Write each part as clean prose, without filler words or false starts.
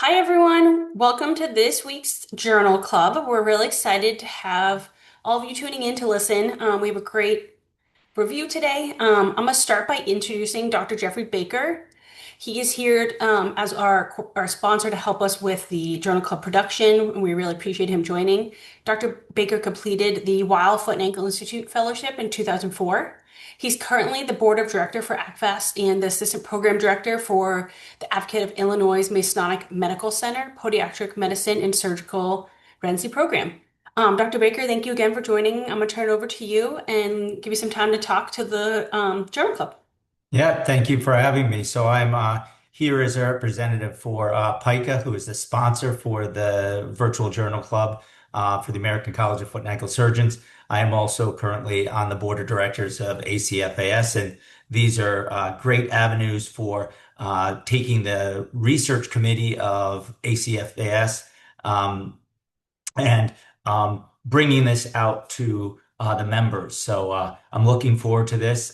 Hi, everyone. Welcome to this week's Journal Club. We're really excited to have all of you tuning in to listen. We have a great review today. I'm going to start by introducing Dr. Jeffrey Baker. He is here as our sponsor to help us with the Journal Club production, and we really appreciate him joining. Dr. Baker completed the Weill Foot and Ankle Institute Fellowship in 2004. He's currently the board of director for AACFAS and the assistant program director for the Advocate of Illinois Masonic Medical Center, Podiatric Medicine and Surgical Residency Program. Dr. Baker, thank you again for joining. I'm going to turn it over to you and give you some time to talk to the Journal Club. Yeah, thank you for having me. So I'm here as a representative for PICA, who is the sponsor for the Virtual Journal Club for the American College of Foot and Ankle Surgeons. I am also currently on the board of directors of ACFAS, and these are great avenues for taking the research committee of ACFAS and bringing this out to the members. So I'm looking forward to this.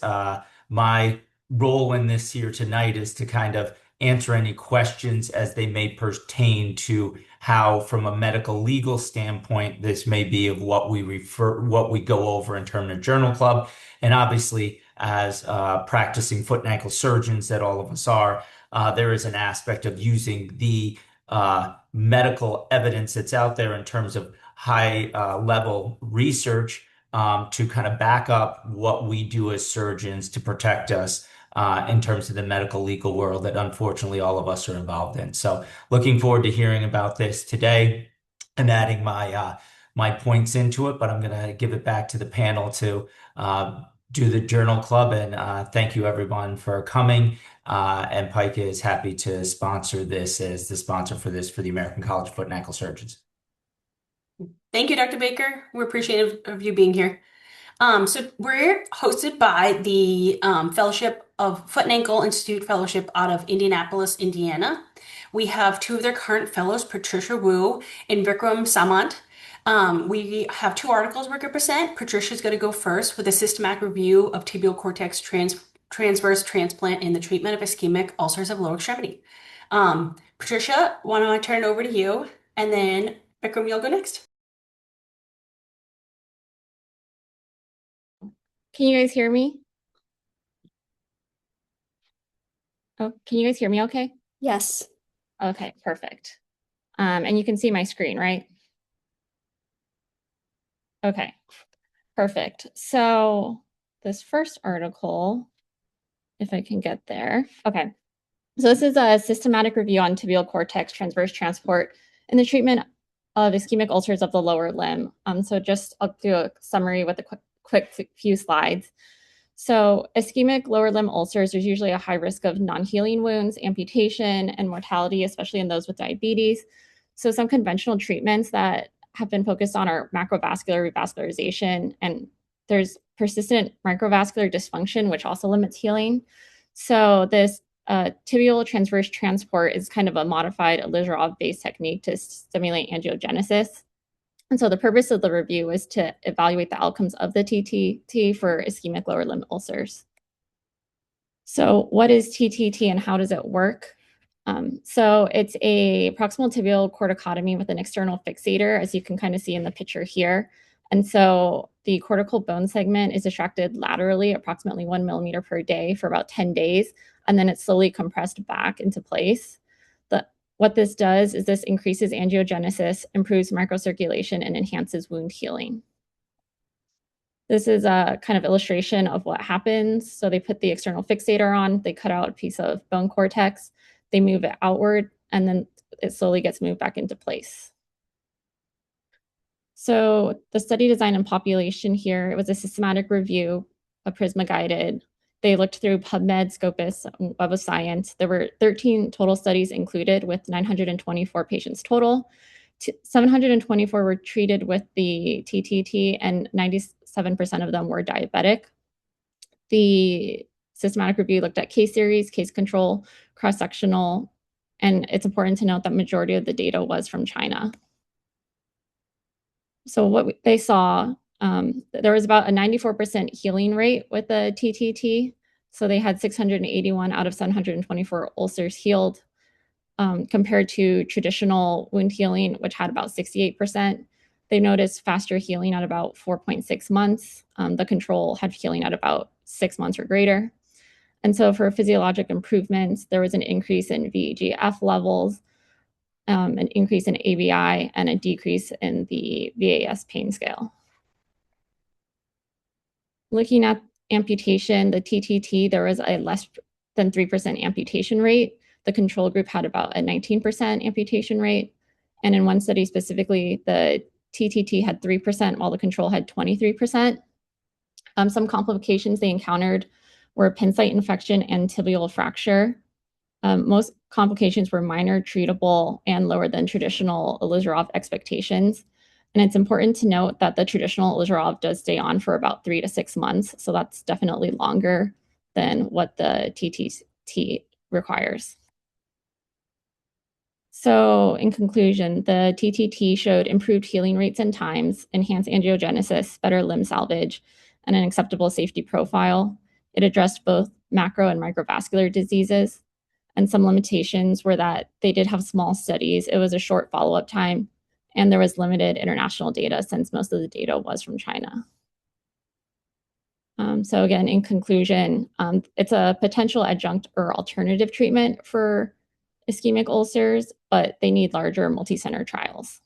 My role in this here tonight is to kind of answer any questions as they may pertain to how, from a medical legal standpoint, this may be of what we go over in terms of Journal Club. And obviously, as practicing foot and ankle surgeons that all of us are, there is an aspect of using the medical evidence that's out there in terms of high level research to kind of back up what we do as surgeons to protect us in terms of the medical legal world that unfortunately all of us are involved in. So looking forward to hearing about this today and adding my points into it, but I'm going to give it back to the panel to do the Journal Club. And thank you everyone for coming. And PICA is happy to sponsor this as the sponsor for this for the American College of Foot and Ankle Surgeons. Thank you, Dr. Baker. We're appreciative of you being here. So we're hosted by the Fellowship of Foot and Ankle Institute Fellowship out of Indianapolis, Indiana. We have two of their current fellows, Patricia Wu and Vikram Samant. We have two articles we're going to present. Patricia's going to go first with a systematic review of tibial cortex transverse transplant in the treatment of ischemic ulcers of lower extremity. Patricia, why don't I turn it over to you, and then Vikram, you'll go next. Can you guys hear me? Oh, can you guys hear me okay? Yes. Okay, perfect. And you can see my screen, right? Okay, perfect. So this first article, if I can get there. Okay, so this is a systematic review on tibial cortex transverse transport in the treatment of ischemic ulcers of the lower limb. So just I'll do a summary with a quick few slides. So ischemic lower limb ulcers, there's usually a high risk of non-healing wounds, amputation, and mortality, especially in those with diabetes. So some conventional treatments that have been focused on are macrovascular revascularization, and there's persistent microvascular dysfunction, which also limits healing. So this tibial transverse transport is kind of a modified Alizarov-based technique to stimulate angiogenesis. And so the purpose of the review is to evaluate the outcomes of the TTT for ischemic lower limb ulcers. So what is TTT and how does it work? So it's a proximal tibial corticotomy with an external fixator, as you can kind of see in the picture here. And so the cortical bone segment is extracted laterally, approximately 1 millimeter per day for about 10 days, and then it's slowly compressed back into place. What this does is this increases angiogenesis, improves microcirculation, and enhances wound healing. This is a kind of illustration of what happens. So they put the external fixator on, they cut out a piece of bone cortex, they move it outward, and then it slowly gets moved back into place. So the study design and population here, it was a systematic review, a PRISMA guided. They looked through PubMed, Scopus, Web of Science. There were 13 total studies included with 924 patients total. 724 were treated with the TTT and 97% of them were diabetic. The systematic review looked at case series, case control, cross-sectional, and it's important to note that majority of the data was from China. So what they saw, there was about a 94% healing rate with the TTT. So they had 681 out of 724 ulcers healed. compared to traditional wound healing, which had about 68%. They noticed faster healing at about 4.6 months. The control had healing at about 6 months or greater. And so for physiologic improvements, there was an increase in VEGF levels, an increase in ABI, and a decrease in the VAS pain scale. Looking at amputation, the TTT, there was a less than 3% amputation rate. The control group had about a 19% amputation rate. And in one study specifically, the TTT had 3% while the control had 23%. Some complications they encountered were pin site infection and tibial fracture. Most complications were minor, treatable, and lower than traditional Ilizarov expectations. And it's important to note that the traditional Ilizarov does stay on for about 3 to 6 months. So that's definitely longer than what the TTT requires. So in conclusion, the TTT showed improved healing rates and times, enhanced angiogenesis, better limb salvage, and an acceptable safety profile. It addressed both macro and microvascular diseases. And some limitations were that they did have small studies. It was a short follow-up time, and there was limited international data since most of the data was from China. So again, in conclusion, it's a potential adjunct or alternative treatment for ischemic ulcers, but they need larger multi-center trials.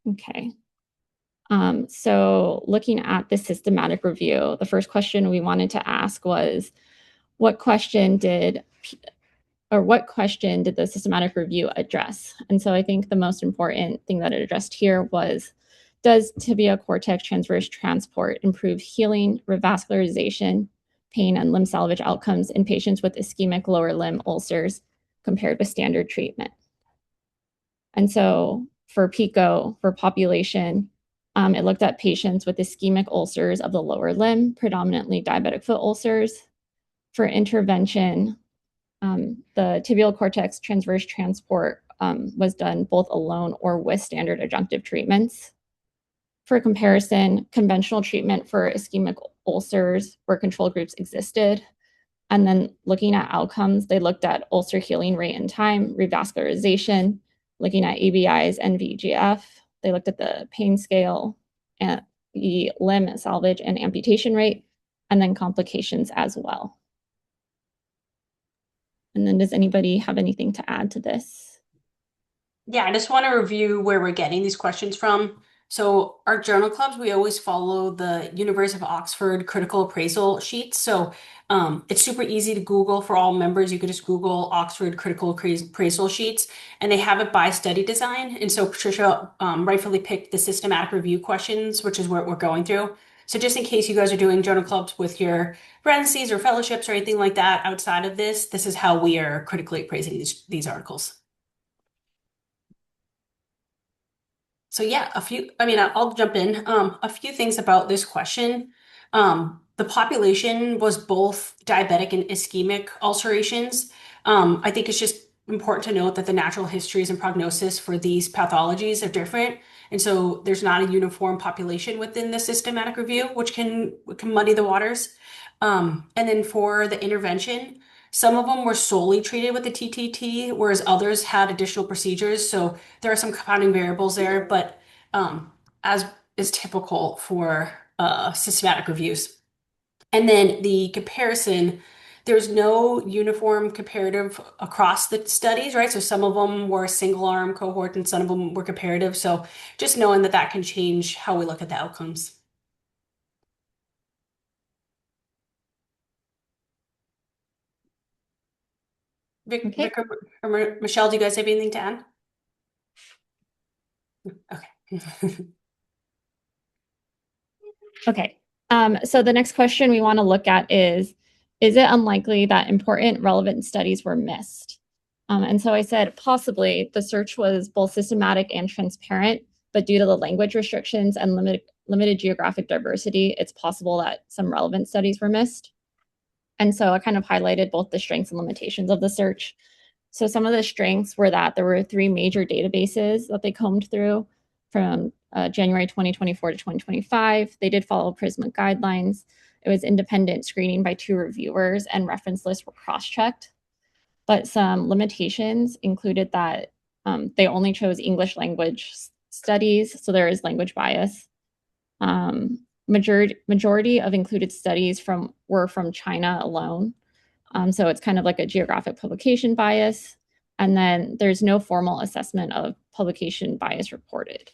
Okay. So looking at the systematic review, the first question we wanted to ask was, what question did the systematic review address? And so I think the most important thing that it addressed here was, does tibial cortex transverse transport improve healing, revascularization, pain, and limb salvage outcomes in patients with ischemic lower limb ulcers compared with standard treatment? And so for PICO, for population, it looked at patients with ischemic ulcers of the lower limb, predominantly diabetic foot ulcers. For intervention, the tibial cortex transverse transport was done both alone or with standard adjunctive treatments. For comparison, conventional treatment for ischemic ulcers where control groups existed. And then looking at outcomes, they looked at ulcer healing rate and time, revascularization, looking at ABIs and VEGF. They looked at the pain scale, and the limb salvage and amputation rate, and then complications as well. And then does anybody have anything to add to this? Yeah, I just want to review where we're getting these questions from. So our journal clubs, we always follow the University of Oxford critical appraisal sheets. So it's super easy to Google for all members. You could just Google Oxford critical appraisal sheets, and they have it by study design. And so Patricia rightfully picked the systematic review questions, which is what we're going through. So just in case you guys are doing journal clubs with your residencies or fellowships or anything like that outside of this, this is how we are critically appraising these articles. So yeah, I'll jump in. A few things about this question. The population was both diabetic and ischemic ulcerations. I think it's just important to note that the natural histories and prognosis for these pathologies are different. And so there's not a uniform population within the systematic review, which can muddy the waters. And then for the intervention, some of them were solely treated with the TTT, whereas others had additional procedures. So there are some confounding variables there, but as is typical for systematic reviews. And then the comparison, there's no uniform comparative across the studies, right? So some of them were single arm cohort and some of them were comparative. So just knowing that that can change how we look at the outcomes. Okay. Vikram or Michelle, do you guys have anything to add? Okay. Okay. So the next question we want to look at is it unlikely that important relevant studies were missed? And so I said possibly the search was both systematic and transparent, but due to the language restrictions and limited geographic diversity, it's possible that some relevant studies were missed. And so I kind of highlighted both the strengths and limitations of the search. So some of the strengths were that there were 3 major databases that they combed through from January 2024 to 2025. They did follow PRISMA guidelines. It was independent screening by 2 reviewers, and reference lists were cross-checked. but some limitations included that they only chose English language studies, so there is language bias. Majority of included studies were from China alone. So it's kind of like a geographic publication bias. And then there's no formal assessment of publication bias reported.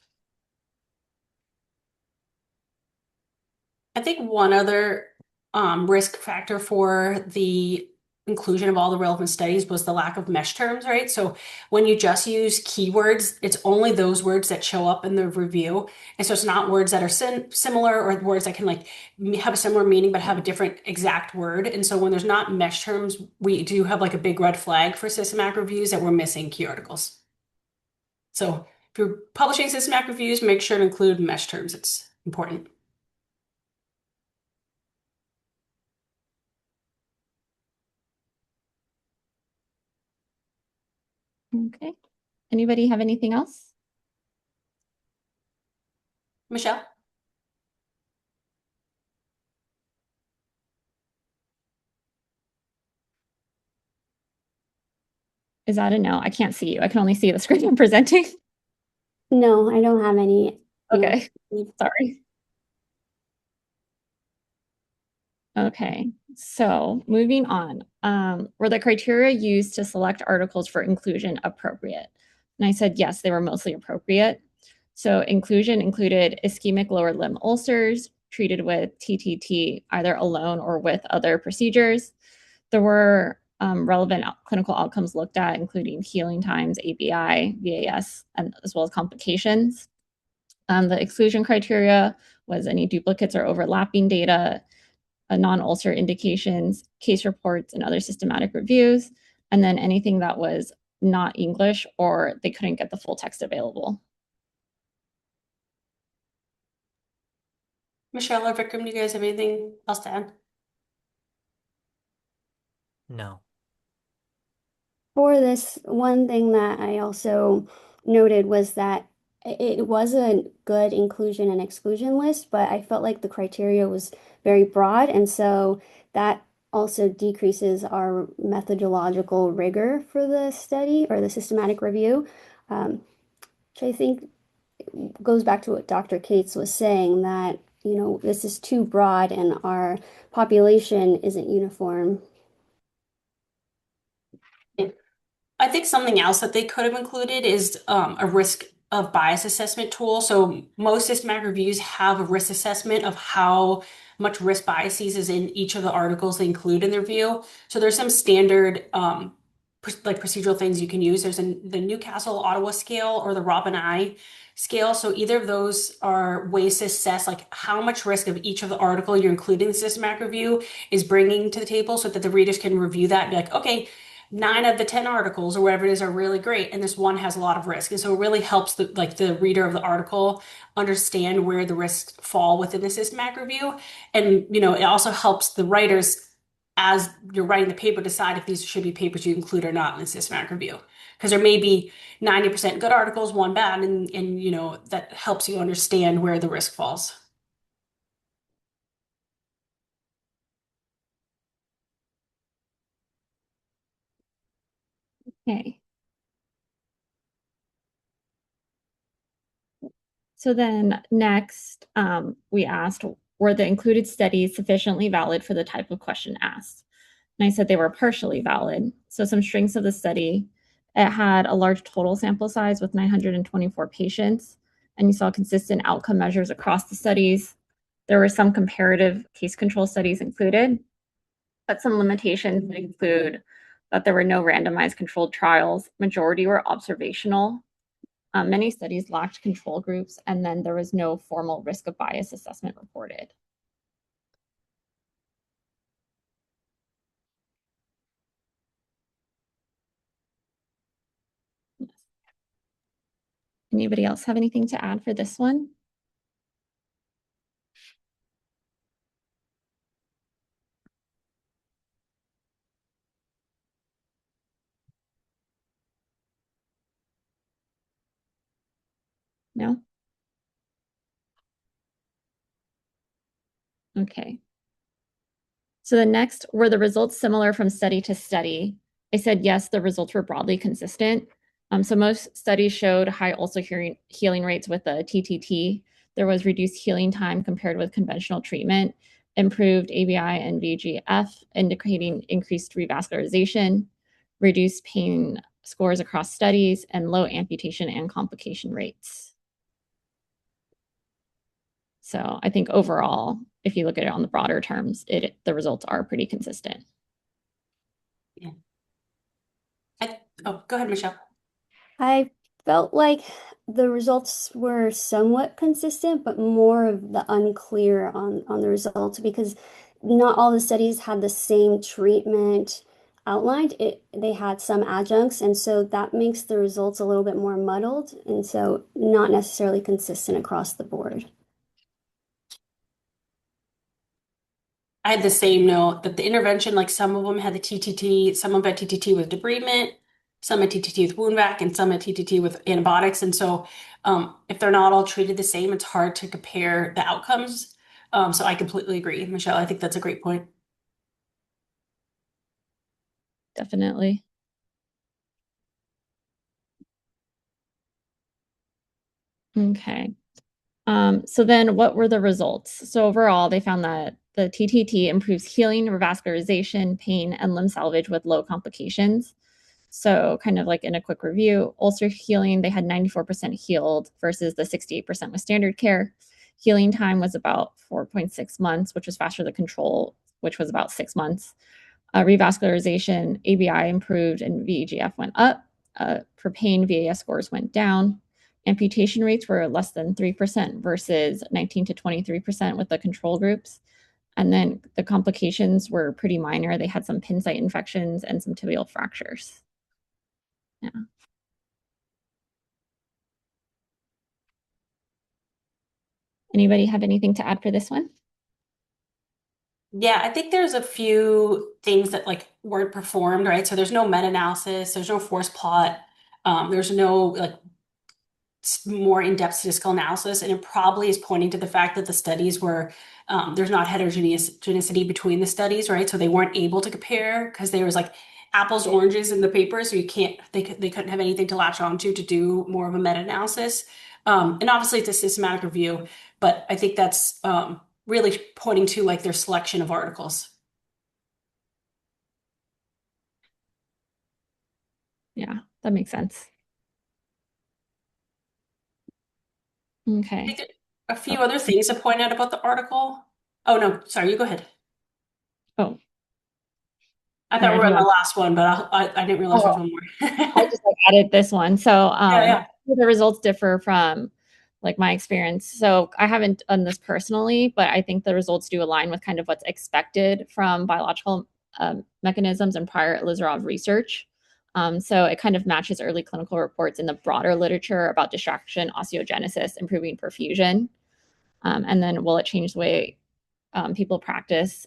I think one other risk factor for the inclusion of all the relevant studies was the lack of mesh terms, right? So when you just use keywords, it's only those words that show up in the review. And so it's not words that are similar or words that can like have a similar meaning but have a different exact word. And so when there's not mesh terms, we do have like a big red flag for systematic reviews that we're missing key articles. So if you're publishing systematic reviews, make sure to include mesh terms. It's important. Okay. Anybody have anything else? Michelle? Is that a no? I can't see you. I can only see the screen I'm presenting. No, I don't have any. Okay, sorry. Okay, so moving on. Were the criteria used to select articles for inclusion appropriate? And I said yes, they were mostly appropriate. So inclusion included ischemic lower limb ulcers treated with TTT either alone or with other procedures. There were relevant clinical outcomes looked at, including healing times, ABI, VAS, and as well as complications. The exclusion criteria was any duplicates or overlapping data, non-ulcer indications, case reports, and other systematic reviews, and then anything that was not English or they couldn't get the full text available. Michelle or Vikram, do you guys have anything else to add? No. For this, one thing that I also noted was that it was a good inclusion and exclusion list, but I felt like the criteria was very broad, and so that also decreases our methodological rigor for the study or the systematic review, which I think goes back to what Dr. Cates was saying, that, you know, this is too broad and our population isn't uniform. I think something else that they could have included is a risk of bias assessment tool. So most systematic reviews have a risk assessment of how much risk biases is in each of the articles they include in their review. So there's some standard like procedural things you can use. There's the Newcastle Ottawa scale or the Robin I scale. So either of those are ways to assess like how much risk of each of the article you're including in the systematic review is bringing to the table so that the readers can review that and be like, okay, 9 of the 10 articles or whatever it is are really great, and this one has a lot of risk. And so it really helps the reader of the article understand where the risks fall within the systematic review. And it also helps the writers, as you're writing the paper, decide if these should be papers you include or not in the systematic review. Because there may be 90% good articles, one bad, and that helps you understand where the risk falls. Okay. So then next, we asked, were the included studies sufficiently valid for the type of question asked? And I said they were partially valid. So some strengths of the study: it had a large total sample size with 924 patients, and you saw consistent outcome measures across the studies. There were some comparative case control studies included, but some limitations include that there were no randomized controlled trials. Majority were observational. Many studies lacked control groups, and then there was no formal risk of bias assessment reported. Yes. Anybody else have anything to add for this one? No? Okay. So the next, were the results similar from study to study? I said yes, the results were broadly consistent. So most studies showed high ulcer healing rates with the TTT. There was reduced healing time compared with conventional treatment, improved ABI and VEGF, indicating increased revascularization, reduced pain scores across studies, and low amputation and complication rates. So I think overall, if you look at it on the broader terms, the results are pretty consistent. Yeah. Go ahead, Michelle. I felt like the results were somewhat consistent, but more of the unclear on the results because not all the studies had the same treatment outlined. They had some adjuncts, and so that makes the results a little bit more muddled, and so not necessarily consistent across the board. I had the same note that the intervention, like some of them had the TTT, some of them had TTT with debridement, some had TTT with wound vac, and some had TTT with antibiotics. And so if they're not all treated the same, it's hard to compare the outcomes. So I completely agree, Michelle. I think that's a great point. Definitely. Okay. So then what were the results? So overall, they found that the TTT improves healing, revascularization, pain, and limb salvage with low complications. So kind of like in a quick review, ulcer healing, they had 94% healed versus the 68% with standard care. Healing time was about 4.6 months, which was faster than control, which was about 6 months. Revascularization, ABI improved and VEGF went up. For pain, VAS scores went down. Amputation rates were less than 3% versus 19 to 23% with the control groups. And then the complications were pretty minor. They had some pin site infections and some tibial fractures. Yeah. Anybody have anything to add for this one? Yeah, I think there's a few things that like weren't performed, right? So there's no meta-analysis, there's no force plot, there's no like more in-depth statistical analysis, and it probably is pointing to the fact that the studies were there's not heterogeneity between the studies, right? So they weren't able to compare because there was like apples to oranges in the paper, so they couldn't have anything to latch onto to do more of a meta-analysis. And obviously it's a systematic review, but I think that's really pointing to like their selection of articles. Yeah, that makes sense. I Okay. think there are a few other things to point out about the article. Oh no, sorry, you go ahead. Oh, I thought sorry, we do were you on the want? last one, but I didn't realize there was one more. I just like added this one. So Yeah. the results differ from like my experience. So I haven't done this personally, but I think the results do align with kind of what's expected from biological mechanisms and prior Ilizarov research. So it kind of matches early clinical reports in the broader literature about distraction, osteogenesis, improving perfusion. And then will it change the way people practice?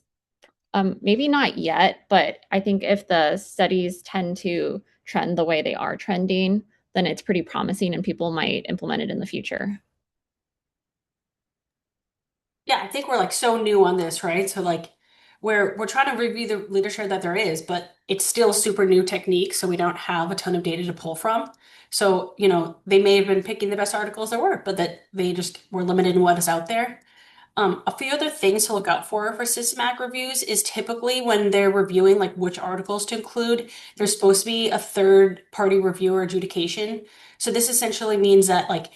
Maybe not yet, but I think if the studies tend to trend the way they are trending, then it's pretty promising and people might implement it in the future. Yeah, I think we're like so new on this, right? So like we're trying to review the literature that there is, but it's still super new technique, so we don't have a ton of data to pull from. So, they may have been picking the best articles there were, but that they just were limited in what is out there. A few other things to look out for systematic reviews is typically when they're reviewing like which articles to include, there's supposed to be a third party review or adjudication. So this essentially means that like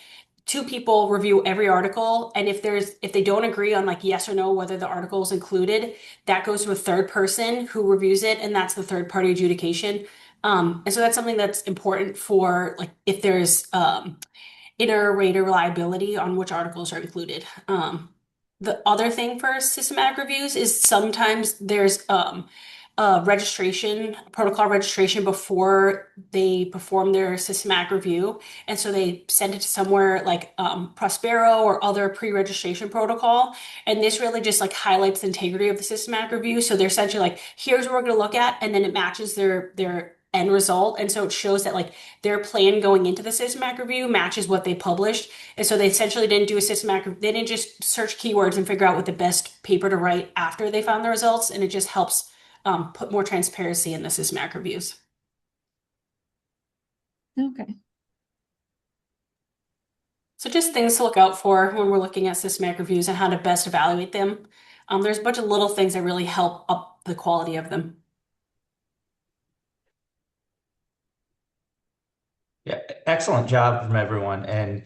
two people review every article, and if they don't agree on like yes or no whether the article is included, that goes to a third person who reviews it, and that's the third party adjudication. And so that's something that's important for like if there's inter-rater reliability on which articles are included. The other thing for systematic reviews is sometimes there's a registration, protocol registration before they perform their systematic review. And so they send it to somewhere like Prospero or other pre-registration protocol. And this really just like highlights the integrity of the systematic review. So they're essentially like, here's what we're going to look at, and then it matches their end result. And so it shows that like their plan going into the systematic review matches what they published. And so they essentially didn't do a systematic, they didn't just search keywords and figure out what the best paper to write after they found the results. And it just helps put more transparency in the systematic reviews. Okay. So just things to look out for when we're looking at systematic reviews and how to best evaluate them. There's a bunch of little things that really help up the quality of them. Yeah, excellent job from everyone. And,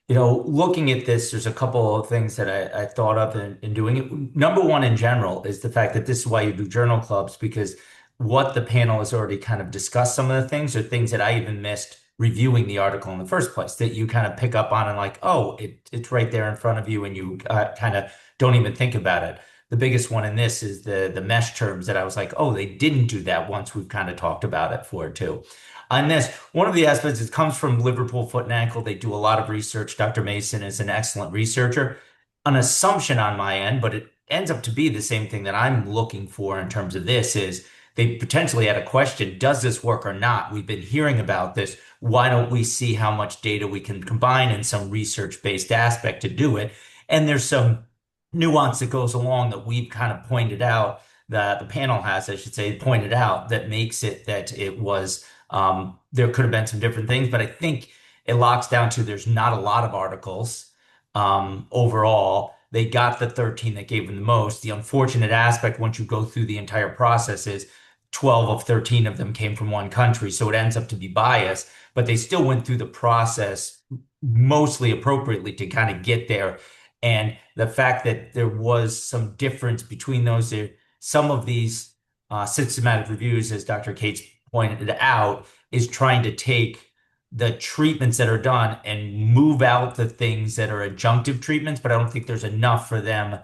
looking at this, there's a couple of things that I thought of in doing it. Number one, in general, is the fact that this is why you do journal clubs, because what the panel has already kind of discussed, some of the things are things that I even missed reviewing the article in the first place, that you kind of pick up on and like, oh, it's right there in front of you, and you kind of don't even think about it. The biggest one in this is the mesh terms that I was like, oh, they didn't do that once we've kind of talked about it for too. On this, one of the aspects, it comes from Liverpool Foot and Ankle. They do a lot of research. Dr. Mason is an excellent researcher. An assumption on my end, but it ends up to be the same thing that I'm looking for in terms of this is they potentially had a question, does this work or not? We've been hearing about this. Why don't we see how much data we can combine in some research-based aspect to do it? And there's some nuance that goes along that we've kind of pointed out, that the panel has, I should say, pointed out, that makes it that it was there could have been some different things, but I think it locks down to there's not a lot of articles overall. They got the 13 that gave them the most. The unfortunate aspect, once you go through the entire process, is 12 of 13 of them came from one country. So it ends up to be biased, but they still went through the process mostly appropriately to kind of get there. And the fact that there was some difference between those, some of these systematic reviews, as Dr. Cates pointed out, is trying to take the treatments that are done and move out the things that are adjunctive treatments, but I don't think there's enough for them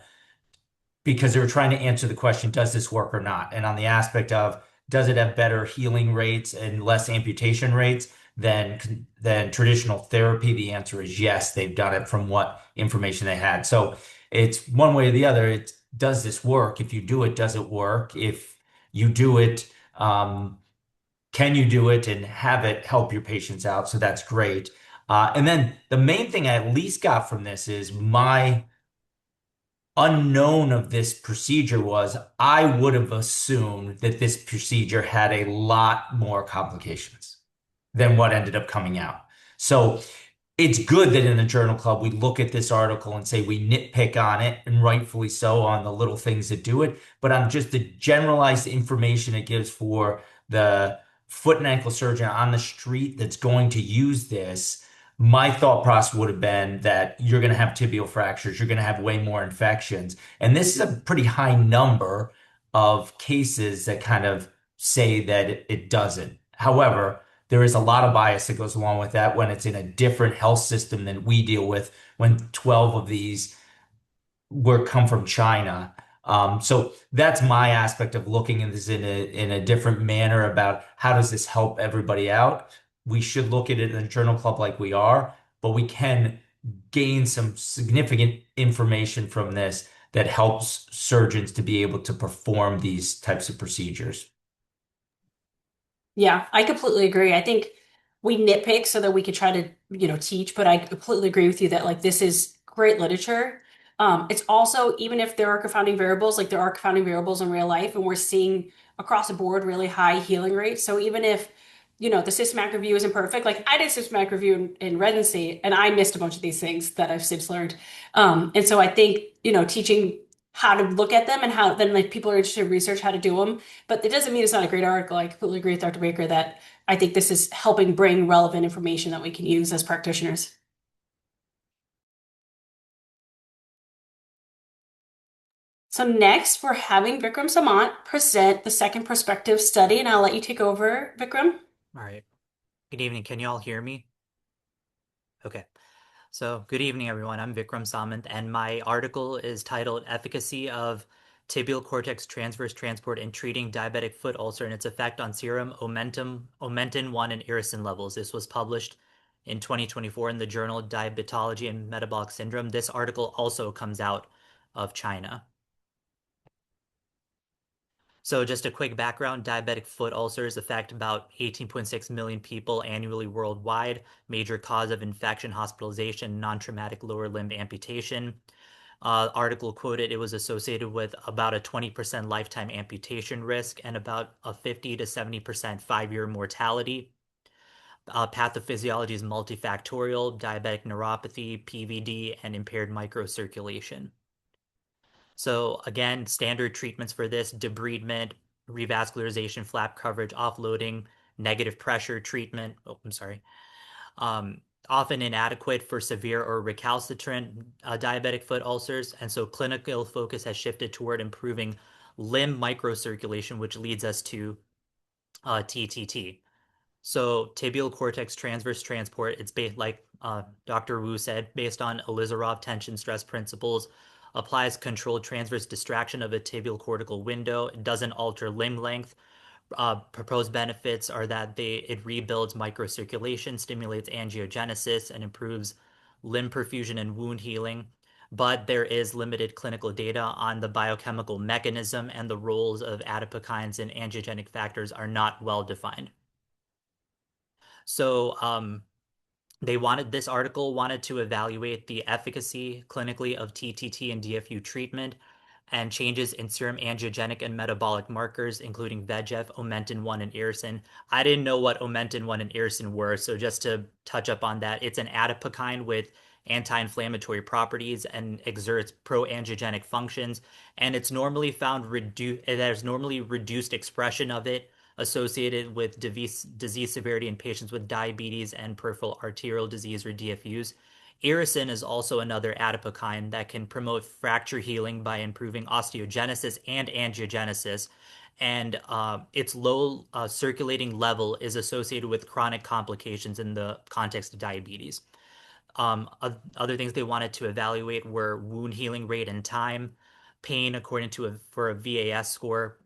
because they were trying to answer the question, does this work or not? And on the aspect of, does it have better healing rates and less amputation rates than traditional therapy? The answer is yes, they've done it from what information they had. So it's one way or the other. It's, does this work? If you do it, does it work? If you do it, can you do it and have it help your patients out? So that's great. And then the main thing I at least got from this is my unknown of this procedure was I would have assumed that this procedure had a lot more complications than what ended up coming out. So it's good that in the journal club we look at this article and say we nitpick on it, and rightfully so, on the little things that do it, but on just the generalized information it gives for the foot and ankle surgeon on the street that's going to use this. My thought process would have been that you're going to have tibial fractures, you're going to have way more infections, and this is a pretty high number of cases that kind of say that it doesn't. However, there is a lot of bias that goes along with that when it's in a different health system than we deal with, when 12 of these were come from China. So that's my aspect of looking at this in a different manner about how does this help everybody out. We should look at it in a journal club like we are, but we can gain some significant information from this that helps surgeons to be able to perform these types of procedures. Yeah, I completely agree. I think we nitpick so that we could try to, teach, but I completely agree with you that like this is great literature. It's also, even if there are confounding variables, like there are confounding variables in real life, and we're seeing across the board really high healing rates. So even if, the systematic review isn't perfect, like I did systematic review in residency and I missed a bunch of these things that I've since learned. And so I think, teaching how to look at them and how then like people are interested in research how to do them. But it doesn't mean it's not a great article. I completely agree with Dr. Baker that I think this is helping bring relevant information that we can use as practitioners. So next, we're having Vikram Samant present the second prospective study, and I'll let you take over, Vikram. All right. Good evening. Can you all hear me? Okay. So good evening, everyone. I'm Vikram Samant, and my article is titled Efficacy of Tibial Cortex Transverse Transport in Treating Diabetic Foot Ulcer and Its Effect on Serum Omentin-1 and Irisin Levels. This was published in 2024 in the journal Diabetology and Metabolic Syndrome. This article also comes out of China. So just a quick background, diabetic foot ulcers affect about 18.6 million people annually worldwide. Major cause of infection, hospitalization, non-traumatic lower limb amputation. Article quoted it was associated with about a 20% lifetime amputation risk and about a 50 to 70% 5-year mortality. Pathophysiology is multifactorial, diabetic neuropathy, PVD, and impaired microcirculation. So again, standard treatments for this: debridement, revascularization, flap coverage, offloading, negative pressure treatment. Oh, I'm sorry. Um, Often inadequate for severe or recalcitrant diabetic foot ulcers. And so clinical focus has shifted toward improving limb microcirculation, which leads us to TTT. So tibial cortex transverse transport, it's based, like Dr. Wu said, based on Elizarov tension stress principles, applies controlled transverse distraction of a tibial cortical window. It doesn't alter limb length. Proposed benefits are that it rebuilds microcirculation, stimulates angiogenesis, and improves limb perfusion and wound healing. But there is limited clinical data on the biochemical mechanism, and the roles of adipokines and angiogenic factors are not well defined. So this article wanted to evaluate the efficacy clinically of TTT and DFU treatment and changes in serum angiogenic and metabolic markers, including VEGF, Omentin-1, and irisin. I didn't know what Omentin-1 and irisin were, so just to touch up on that, it's an adipokine with anti-inflammatory properties and exerts pro-angiogenic functions, and it's normally found there's normally reduced expression of it associated with disease severity in patients with diabetes and peripheral arterial disease, or DFUs. Irisin is also another adipokine that can promote fracture healing by improving osteogenesis and angiogenesis, and its low circulating level is associated with chronic complications in the context of diabetes. Other things they wanted to evaluate were wound healing rate and time, pain according to for a VAS score,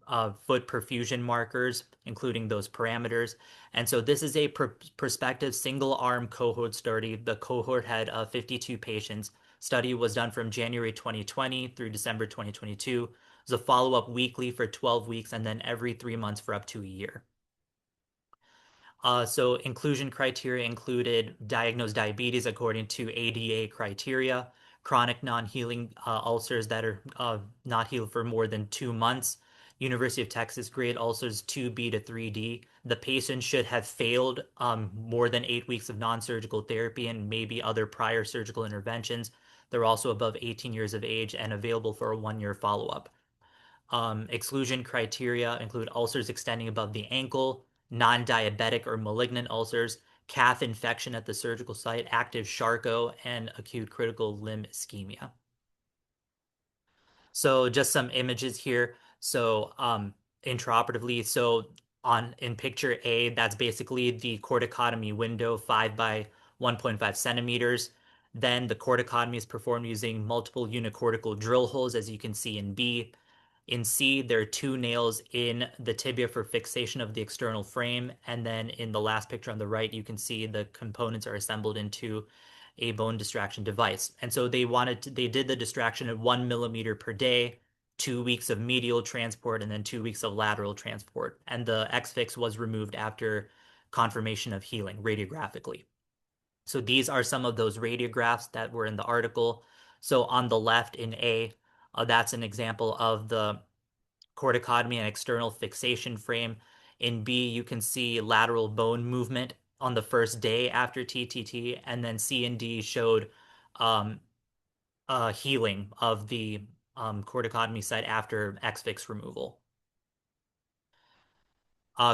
foot perfusion markers, including those parameters. And so this is a prospective single-arm cohort study. The cohort had 52 patients. Study was done from January 2020 through December 2022. It was a follow-up weekly for 12 weeks and then every 3 months for up to a year. So inclusion criteria included diagnosed diabetes according to ADA criteria, chronic non-healing ulcers that are not healed for more than 2 months, University of Texas grade ulcers 2B to 3D. The patient should have failed more than 8 weeks of non-surgical therapy and maybe other prior surgical interventions. They're also above 18 years of age and available for a 1-year follow-up. Exclusion criteria include ulcers extending above the ankle, non-diabetic or malignant ulcers, calf infection at the surgical site, active Charcot, and acute critical limb ischemia. So just some images here. So intraoperatively, so in picture A, that's basically the corticotomy window, 5 by 1.5 centimeters. Then the corticotomy is performed using multiple unicortical drill holes, as you can see in B. In C, there are 2 nails in the tibia for fixation of the external frame. And then in the last picture on the right, you can see the components are assembled into a bone distraction device. And so they did the distraction at 1 millimeter per day, 2 weeks of medial transport, and then 2 weeks of lateral transport. And the X-fix was removed after confirmation of healing radiographically. So these are some of those radiographs that were in the article. So on the left in A, that's an example of the corticotomy and external fixation frame. In B, you can see lateral bone movement on the first day after TTT, and then C and D showed healing of the corticotomy site after X-fix removal.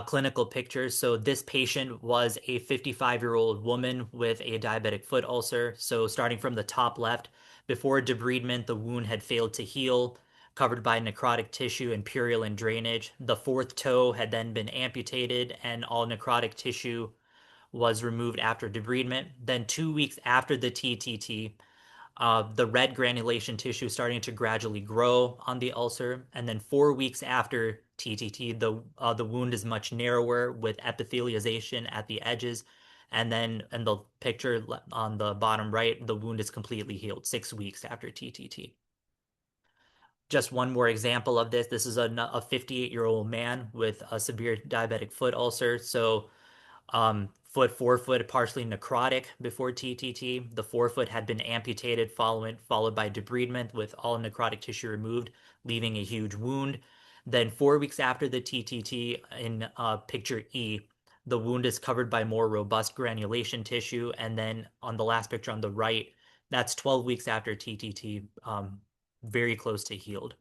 Clinical pictures. So this patient was a 55-year-old woman with a diabetic foot ulcer. So starting from the top left, before debridement, the wound had failed to heal, covered by necrotic tissue and purulent drainage. The 4th toe had then been amputated, and all necrotic tissue was removed after debridement. Then 2 weeks after the TTT, the red granulation tissue starting to gradually grow on the ulcer. And then 4 weeks after TTT, the wound is much narrower with epithelialization at the edges. And then in the picture on the bottom right, the wound is completely healed 6 weeks after TTT. Just one more example of this. This is a 58-year-old man with a severe diabetic foot ulcer. So forefoot partially necrotic before TTT. The forefoot had been amputated followed by debridement with all necrotic tissue removed, leaving a huge wound. Then 4 weeks after the TTT in picture E, the wound is covered by more robust granulation tissue. And then on the last picture on the right, that's 12 weeks after TTT, very close to healed.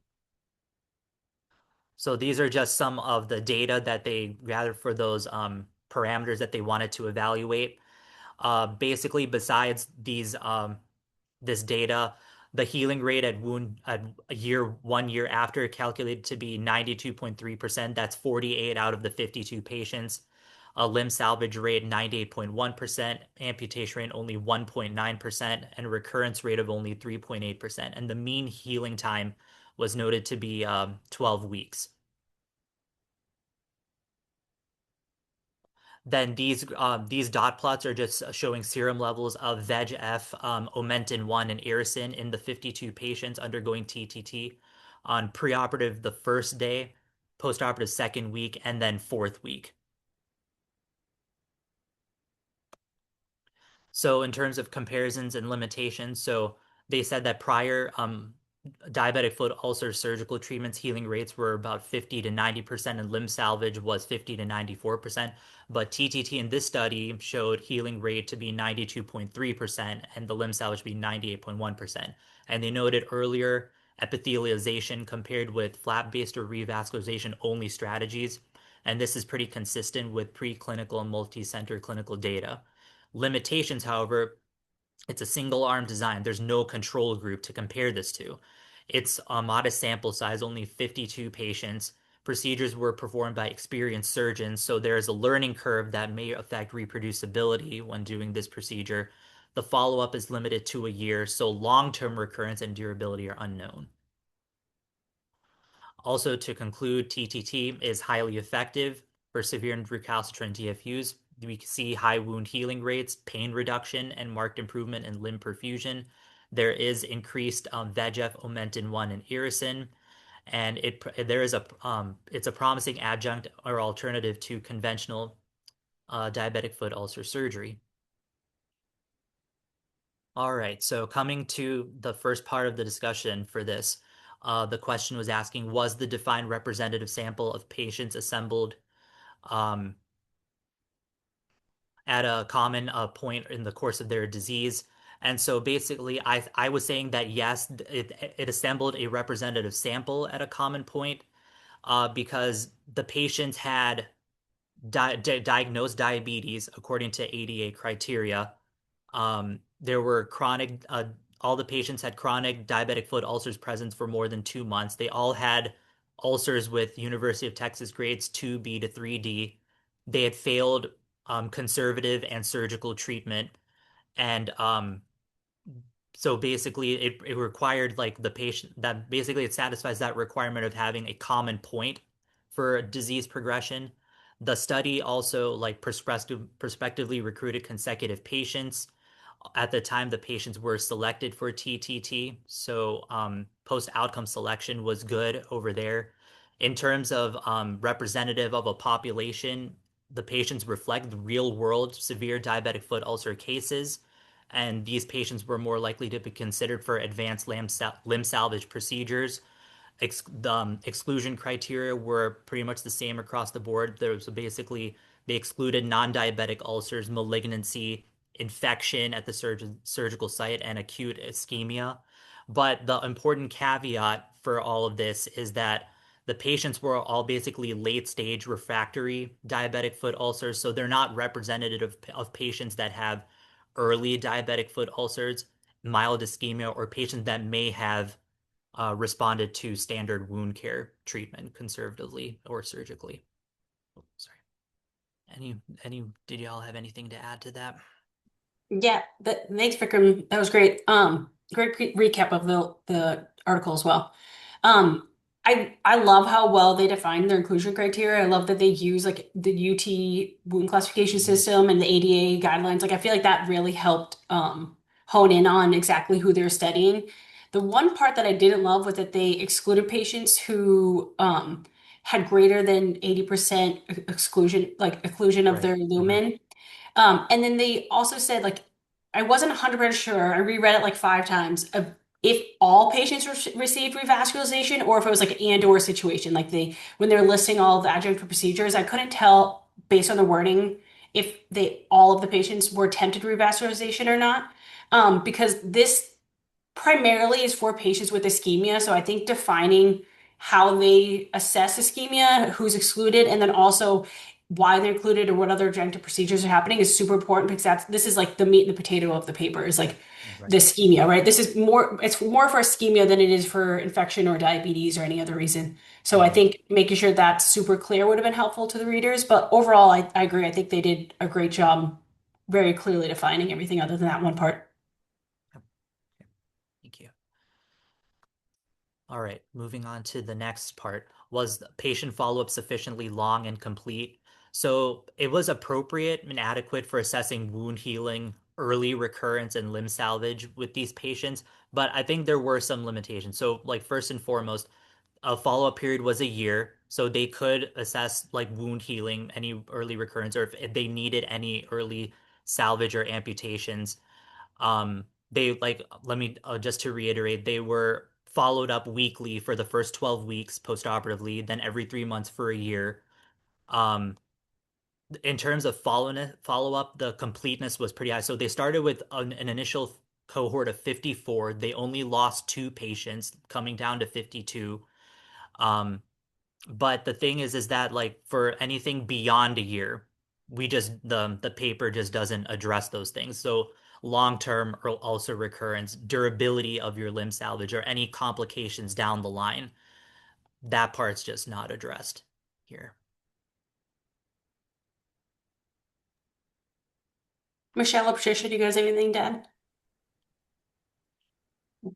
So these are just some of the data that they gathered for those parameters that they wanted to evaluate. Basically, besides this data, the healing rate at 1 year after calculated to be 92.3%. That's 48 out of the 52 patients. A limb salvage rate 98.1%, amputation rate only 1.9%, and recurrence rate of only 3.8%. And the mean healing time was noted to be 12 weeks. Then these dot plots are just showing serum levels of VEGF, Omentin 1, and irisin in the 52 patients undergoing TTT on preoperative the first day, postoperative second week, and then fourth week. So in terms of comparisons and limitations, so they said that prior diabetic foot ulcer surgical treatments healing rates were about 50 to 90%, and limb salvage was 50 to 94%. But TTT in this study showed healing rate to be 92.3% and the limb salvage to be 98.1%. And they noted earlier epithelialization compared with flap-based or revascularization only strategies. And this is pretty consistent with preclinical and multi-center clinical data. Limitations, however, it's a single arm design. There's no control group to compare this to. It's a modest sample size, only 52 patients. Procedures were performed by experienced surgeons, so there is a learning curve that may affect reproducibility when doing this procedure. The follow-up is limited to a year, so long-term recurrence and durability are unknown. Also, to conclude, TTT is highly effective for severe and recalcitrant DFUs. We see high wound healing rates, pain reduction, and marked improvement in limb perfusion. There is increased VEGF, Omentin 1, and irisin, and it's a promising adjunct or alternative to conventional diabetic foot ulcer surgery. All right, so coming to the first part of the discussion for this, the question was asking, was the defined representative sample of patients assembled at a common point in the course of their disease? And so basically, I was saying that yes, it assembled a representative sample at a common point because the patients had diagnosed diabetes according to ADA criteria. There were all the patients had chronic diabetic foot ulcers present for more than 2 months. They all had ulcers with University of Texas grades 2B to 3D. They had failed conservative and surgical treatment. And so basically it required like the patient that basically it satisfies that requirement of having a common point for disease progression. The study also like prospectively recruited consecutive patients. At the time, the patients were selected for TTT, so post-outcome selection was good over there. In terms of representative of a population, the patients reflect the real-world severe diabetic foot ulcer cases, and these patients were more likely to be considered for advanced limb salvage procedures. The exclusion criteria were pretty much the same across the board. There was basically they excluded non-diabetic ulcers, malignancy, infection at the surgical site, and acute ischemia. But the important caveat for all of this is that the patients were all basically late stage refractory diabetic foot ulcers, so they're not representative of patients that have early diabetic foot ulcers, mild ischemia, or patients that may have responded to standard wound care treatment conservatively or surgically. Oh, sorry. Did y'all have anything to add to that? Yeah, thanks, Vikram. That was great. Great recap of the article as well. I love how well they define their inclusion criteria. I love that they use like the UT wound classification system and the ADA guidelines. Like I feel like that really helped hone in on exactly who they're studying. The one part that I didn't love was that they excluded patients who had greater than 80% occlusion of Right. their lumen. And then they also said, like, I wasn't 100% sure. I reread it like 5 times of if all patients received revascularization or if it was like an and/or situation. Like when they're listing all the adjunctive procedures, I couldn't tell based on the wording if they all of the patients were attempted revascularization or not. Because this primarily is for patients with ischemia. So I think defining how they assess ischemia, who's excluded, and then also why they're included or what other adjunctive procedures are happening is super important because this is like the meat and the potato of the paper is like the Right. ischemia, right? This is more, it's more for ischemia than it is for infection or diabetes or any other reason. So I Mhm. think making sure that's super clear would have been helpful to the readers. But overall, I agree. I think they did a great job very clearly defining everything other than that one part. Yep. Okay. Thank you. All right, moving on to the next part. Was the patient follow-up sufficiently long and complete? So it was appropriate and adequate for assessing wound healing, early recurrence, and limb salvage with these patients, but I think there were some limitations. So, like, first and foremost, a follow-up period was a year, so they could assess like wound healing, any early recurrence, or if they needed any early salvage or amputations. They like, let me just to reiterate, they were followed up weekly for the first 12 weeks postoperatively, then every 3 months for a year. Um, in terms of follow up, the completeness was pretty high. So they started with an initial cohort of 54. They only lost two patients, coming down to 52. Um, but the thing is that like for anything beyond a year, we just the paper just doesn't address those things. So long-term or also recurrence, durability of your limb salvage, or any complications down the line, that part's just not addressed here. Michelle or Patricia, do you guys have anything to add?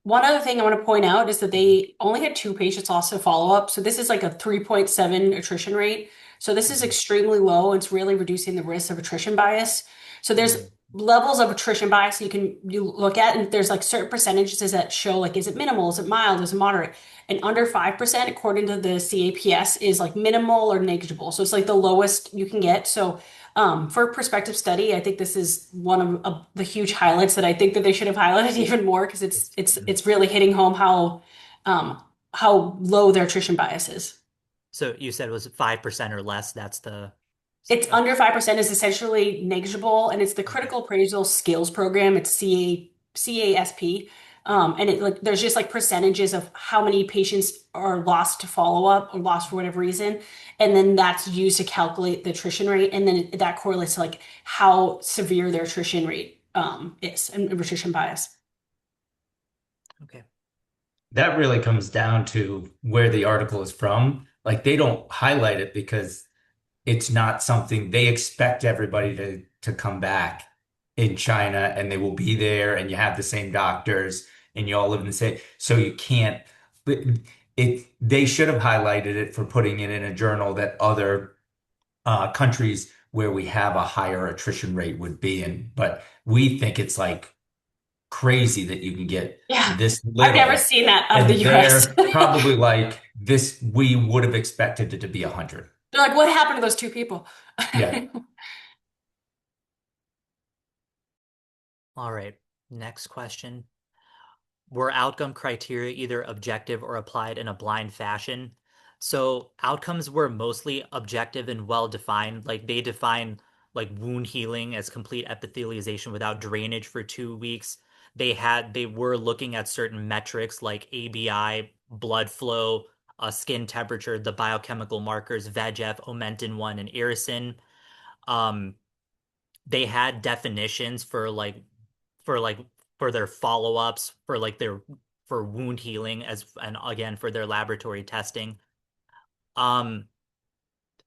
One other thing I want to point out is that they only had two patients also follow up. So this is like a 3.7 attrition rate. So this is Mhm. extremely low. It's really reducing the risk of attrition bias. So there's Mhm. levels of attrition bias you look at, and there's like certain percentages that show like is it minimal, is it mild, is it moderate? And under 5%, according to the CAPS, is like minimal or negligible. So it's like the lowest you can get. So for a prospective study, I think this is one of the huge highlights that I think that they should have highlighted even more because Mhm. it's really hitting home um, how low their attrition bias is. So you said it was 5% or less. That's the It's uh, under 5% is essentially negligible, and it's the okay. Critical Appraisal Skills Program. It's CASP. And it like there's just like percentages of how many patients are lost to follow up or lost for whatever reason. And then that's used to calculate the attrition rate. And then that correlates to like how severe their attrition rate is and attrition bias. Okay. That really comes down to where the article is from. Like they don't highlight it because it's not something they expect everybody to come back in China and they will be there and you have the same doctors and you all live in the same so you can't but they should have highlighted it for putting it in a journal that other countries where we have a higher attrition rate would be in, but we think it's like crazy that you can get Yeah, this I've never little, seen that out of the and US. they're probably like this. We would have expected it to be 100. They're like, what happened to those two people? Yeah. All right. Next question. Were outcome criteria either objective or applied in a blind fashion? So outcomes were mostly objective and well defined. Like they define like wound healing as complete epithelialization without drainage for 2 weeks. They were looking at certain metrics like ABI, blood flow, skin temperature, the biochemical markers, VEGF, Omentin 1, and irisin. Um, they had definitions for like for their follow-ups for like their for wound healing as and again for their laboratory testing. Um,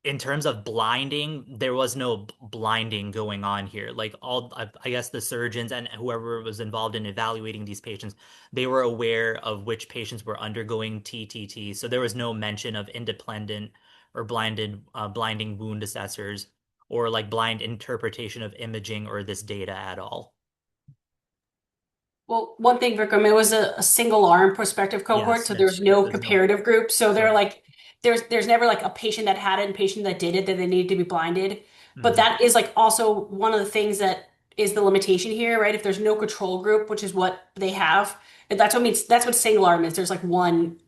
in terms of blinding, there was no blinding going on here. Like all, I guess the surgeons and whoever was involved in evaluating these patients, they were aware of which patients were undergoing TTT. So there was no mention of independent or blinding wound assessors or like blind interpretation of imaging or this data at all. Well, one thing, Vikram, it was a single arm prospective cohort, Yes, so there was that's true. no There's no comparative group. So they're correct. like, there's never like a patient that had it and patient that did it that they needed to be blinded. But Hmm. that is like also one of the things that is the limitation here, right? If there's no control group, which is what they have, and that's what means that's what single arm is. There's like one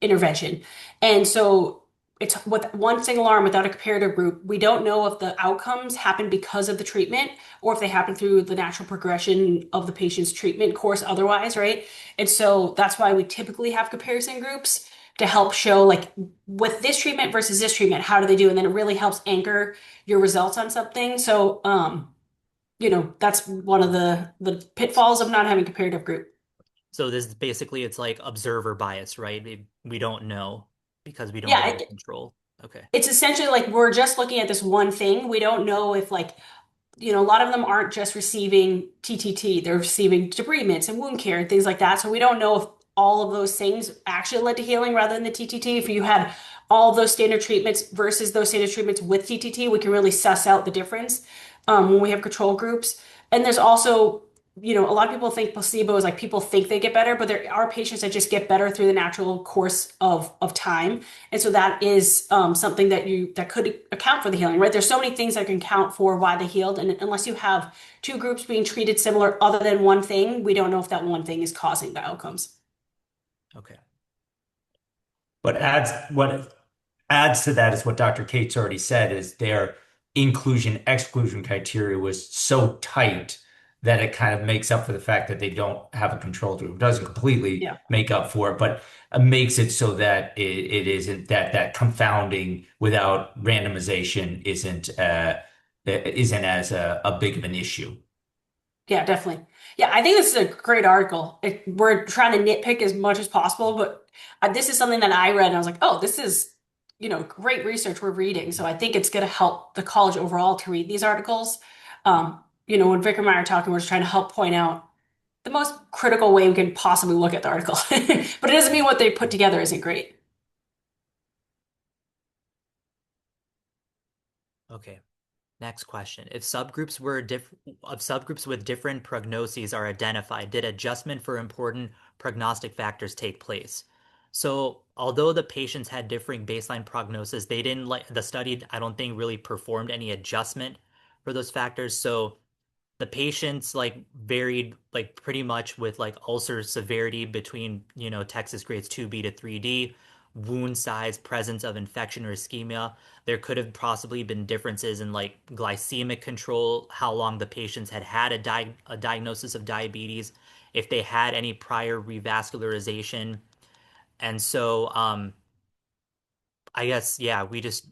intervention, and so it's with one single arm without a comparator group. We don't know if the outcomes happen because of the treatment or if they happen through the natural progression of the patient's treatment course otherwise, right? And so that's why we typically have comparison groups to help show like with this treatment versus this treatment, how do they do? And then it really helps anchor your results on something. So, that's one of the pitfalls of not having comparative group. So this is basically it's like observer bias, right? We don't know because we don't Yeah, have a control. Okay. it's essentially like we're just looking at this one thing. We don't know if like a lot of them aren't just receiving TTT, they're receiving debridements and wound care and things like that. So we don't know if all of those things actually led to healing rather than the TTT. If you had all of those standard treatments versus those standard treatments with TTT, we can really suss out the difference when we have control groups. And there's also, a lot of people think placebo is like people think they get better, but there are patients that just get better through the natural course of time. And so that is something that could account for the healing, right? There's so many things that can count for why they healed, and unless you have two groups being treated similar other than one thing, we don't know if that one thing is causing the outcomes. Okay. But what adds to that is what Dr. Cates already said is their inclusion exclusion criteria was so tight that it kind of makes up for the fact that they don't have a control group. It doesn't completely Yeah. make up for it, but makes it so that it isn't that confounding without randomization isn't as a big of an issue. Yeah, definitely. Yeah, I think this is a great article. We're trying to nitpick as much as possible, but this is something that I read and I was like, oh, this is, great research we're reading. So I think it's going to help the college overall to read these articles. When Vikram and I are talking, we're just trying to help point out the most critical way we can possibly look at the article. But it doesn't mean what they put together isn't great. Okay. Next question. If subgroups with different prognoses are identified, did adjustment for important prognostic factors take place? So, although the patients had differing baseline prognosis, they didn't like the study, I don't think really performed any adjustment for those factors. So, the patients like varied like pretty much with like ulcer severity between, Texas grades 2B to 3D, wound size, presence of infection or ischemia. There could have possibly been differences in like glycemic control, how long the patients had had a diagnosis of diabetes, if they had any prior revascularization. And so I guess yeah, we just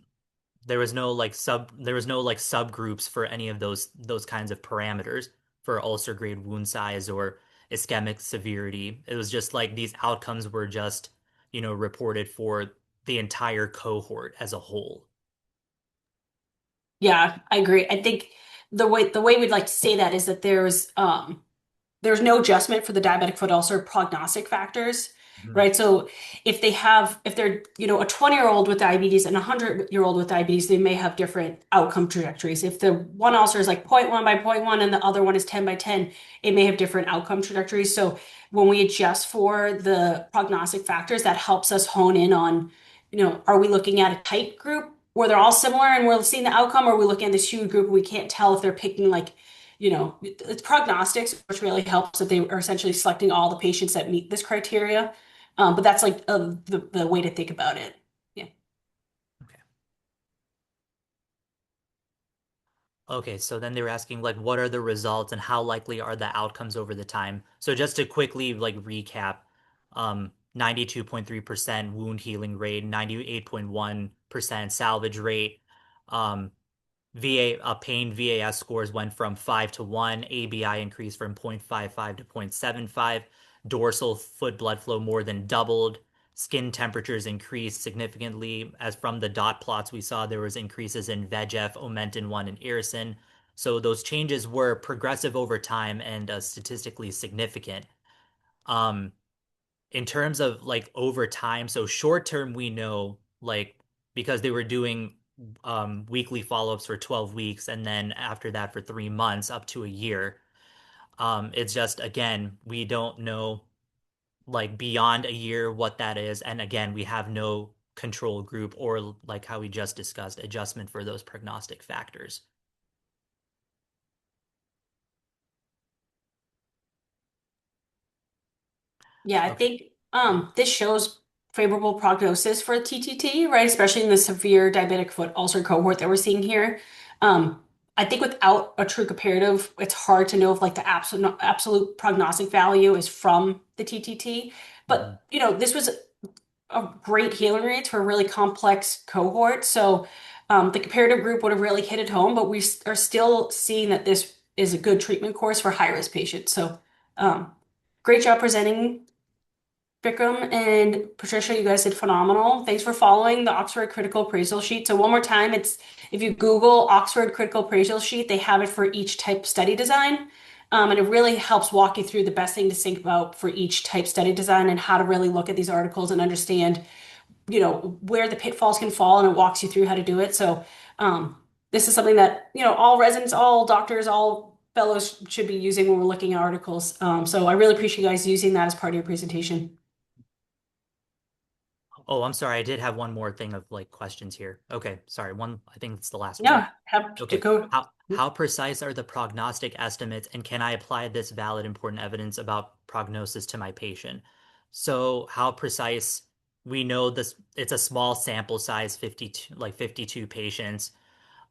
there was no like subgroups for any of those kinds of parameters for ulcer grade wound size or ischemic severity. It was just like these outcomes were just, reported for the entire cohort as a whole. Yeah, I agree. I think the way we'd like to say that is that there's no adjustment for the diabetic foot ulcer prognostic factors, Mhm. right? So if they're, a 20-year-old with diabetes and a 100-year-old with diabetes, they may have different outcome trajectories. If the one ulcer is like zero point 0.1 by zero point 0.1 and the other one is 10 by 10, it may have different outcome trajectories. So when we adjust for the prognostic factors, that helps us hone in on, are we looking at a tight group where they're all similar and we're seeing the outcome, or are we looking at this huge group and we can't tell if they're picking like it's prognostics, which really helps that they are essentially selecting all the patients that meet this criteria. But that's like the way to think about it. Yeah. Okay. Okay, so then they were asking like what are the results and how likely are the outcomes over the time? So just to quickly like recap, 92.3% wound healing rate, 98.1% salvage rate, um, pain VAS scores went from 5 to 1, ABI increased from 0.55 to 0.75, dorsal foot blood flow more than doubled, skin temperatures increased significantly. As from the dot plots we saw, there was increases in VEGF, Omentin 1, and irisin. So those changes were progressive over time and statistically significant. Um, in terms of like over time, so short term, we know like because they were doing weekly follow-ups for 12 weeks and then after that for 3 months up to a year. It's just again, we don't know like beyond a year what that is. And again, we have no control group or like how we just discussed, adjustment for those prognostic factors. Yeah, I Okay. think this shows favorable prognosis for TTT, right? Especially in the severe diabetic foot ulcer cohort that we're seeing here. Um, I think without a true comparative, it's hard to know if like the absolute prognostic value is from the TTT. Mhm. But this was a great healing rates for a really complex cohort. So the comparative group would have really hit it home, but we are still seeing that this is a good treatment course for high risk patients. So great job presenting, Vikram and Patricia. You guys did phenomenal. Thanks for following the Oxford Critical Appraisal Sheet. So one more time, it's if you Google Oxford Critical Appraisal Sheet, they have it for each type study design. And it really helps walk you through the best thing to think about for each type study design and how to really look at these articles and understand where the pitfalls can fall, and it walks you through how to do it. So this is something that all residents, all doctors, all fellows should be using when we're looking at articles. So I really appreciate you guys using that as part of your presentation. Oh, I'm sorry. I did have one more thing of like questions here. Okay, sorry. I think it's the last one. Yeah, have to Okay. go. How precise are the prognostic estimates, and can I apply this valid, important evidence about prognosis to my patient? So, how precise? We know this, it's a small sample size, 52, like 52 patients.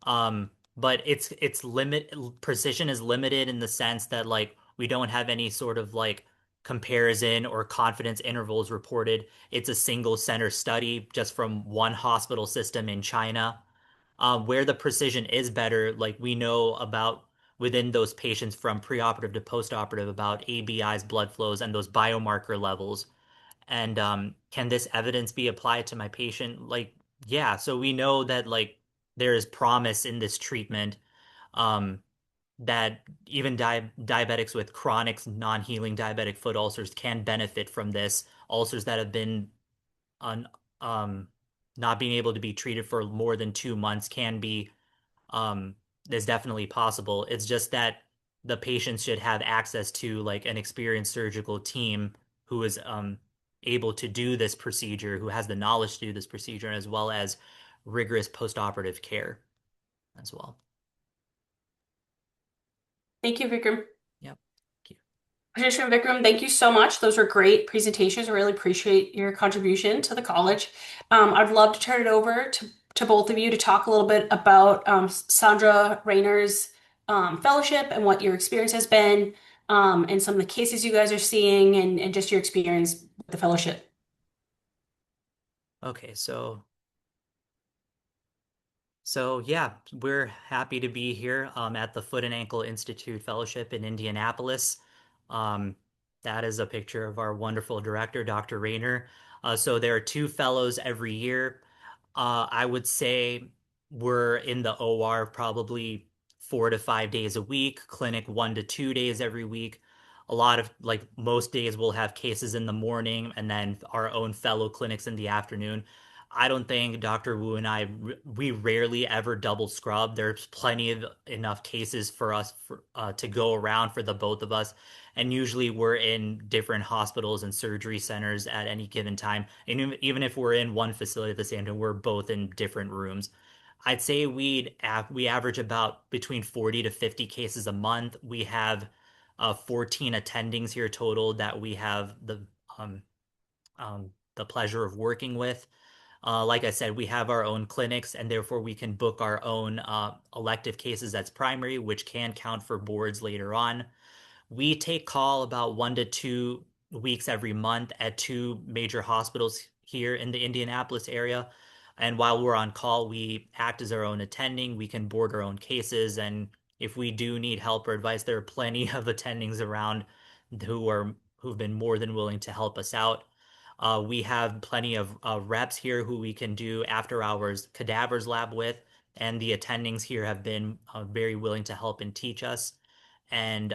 But it's limit precision is limited in the sense that like we don't have any sort of like comparison or confidence intervals reported. It's a single center study just from one hospital system in China. Where the precision is better, like we know about within those patients from preoperative to postoperative about ABIs, blood flows, and those biomarker levels. And can this evidence be applied to my patient? Like, yeah, so we know that like there is promise in this treatment, um, that even diabetics with chronic non-healing diabetic foot ulcers can benefit from this. Ulcers that have been on not being able to be treated for more than 2 months can be um, is definitely possible. It's just that the patients should have access to like an experienced surgical team who is able to do this procedure, who has the knowledge to do this procedure, as well as rigorous postoperative care as well. Thank you, Vikram. Yep. Thank you. Patricia and Vikram, thank you so much. Those were great presentations. I really appreciate your contribution to the college. I'd love to turn it over to both of you to talk a little bit about Sandra Raynor's fellowship and what your experience has been, and some of the cases you guys are seeing, and just your experience with the fellowship. Okay, so yeah, we're happy to be here at the Foot and Ankle Institute Fellowship in Indianapolis. Um, that is a picture of our wonderful director, Dr. Raynor. So there are two fellows every year. I would say we're in the OR probably 4 to 5 days a week, clinic 1 to 2 days every week. A lot of like most days we'll have cases in the morning and then our own fellow clinics in the afternoon. I don't think Dr. Wu and we rarely ever double scrub. There's plenty of enough cases for us to go around for the both of us. And usually we're in different hospitals and surgery centers at any given time. And even if we're in one facility at the same time, we're both in different rooms. I'd say we average about between 40 to 50 cases a month. We have 14 attendings here total that we have um, the pleasure of working with. Like I said, we have our own clinics, and therefore we can book our own elective cases as primary, which can count for boards later on. We take call about 1 to 2 weeks every month at two major hospitals here in the Indianapolis area. And while we're on call, we act as our own attending. We can board our own cases. And if we do need help or advice, there are plenty of attendings around who've been more than willing to help us out. We have plenty of reps here who we can do after hours cadavers lab with, and the attendings here have been very willing to help and teach us. And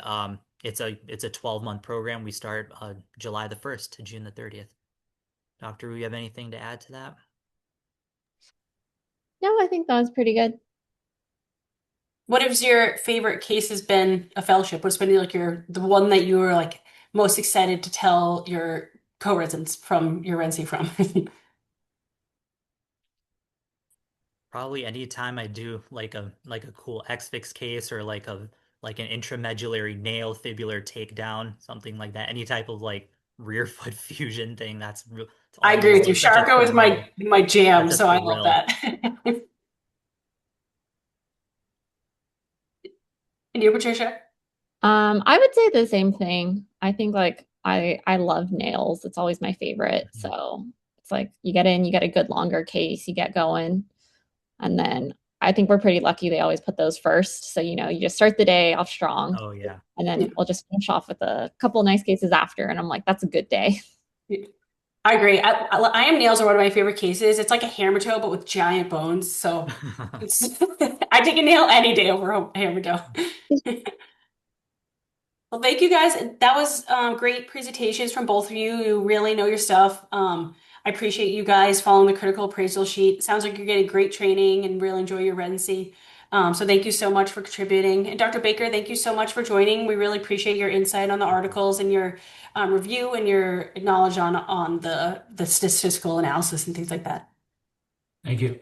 it's a 12-month program. We start July the 1st to June the 30th. Doctor, do you have anything to add to that? No, I think that was pretty good. What has your favorite case has been a fellowship? What's been like the one that you were like most excited to tell your co-residents from your residency from? Probably anytime I do like a cool X-Fix case or like an intramedullary nail fibular takedown, something like that. Any type of like rear foot fusion thing, It's I agree with you. always such a Charco is thrill, my jam, such a so I love thrill. that. And you, Patricia? I would say the same thing. I think like I love nails. It's always my favorite. Mhm. So it's like you get in, you get a good longer case, you get going. And then I think we're pretty lucky they always put those first. So, you just start the day off strong Oh yeah. and then we'll just finish off with a couple nice cases after. And I'm like, that's a good day. I agree. IM nails are one of my favorite cases. It's like a hammer toe, but with giant bones. So it's I take a nail any day over a hammer toe. Well, thank you guys. That was great presentations from both of you. You really know your stuff. I appreciate you guys following the critical appraisal sheet. Sounds like you're getting great training and really enjoy your residency. So thank you so much for contributing. And Dr. Baker, thank you so much for joining. We really appreciate your insight on the articles and your review and your knowledge on the statistical analysis and things like that. Thank you.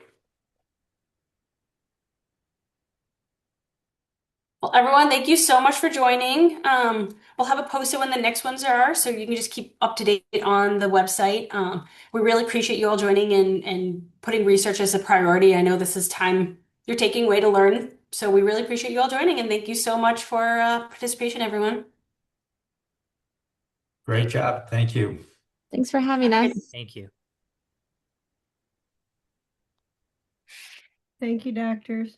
Well, everyone, thank you so much for joining. We'll have it posted when the next ones are, so you can just keep up to date on the website. We really appreciate you all joining and putting research as a priority. I know this is time you're taking away to learn, so we really appreciate you all joining, and thank you so much for participation, everyone. Great job. Thank you. Thanks for having us. Thank you. Thank you, doctors.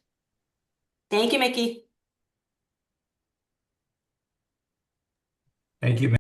Thank you, Mickey. Thank you.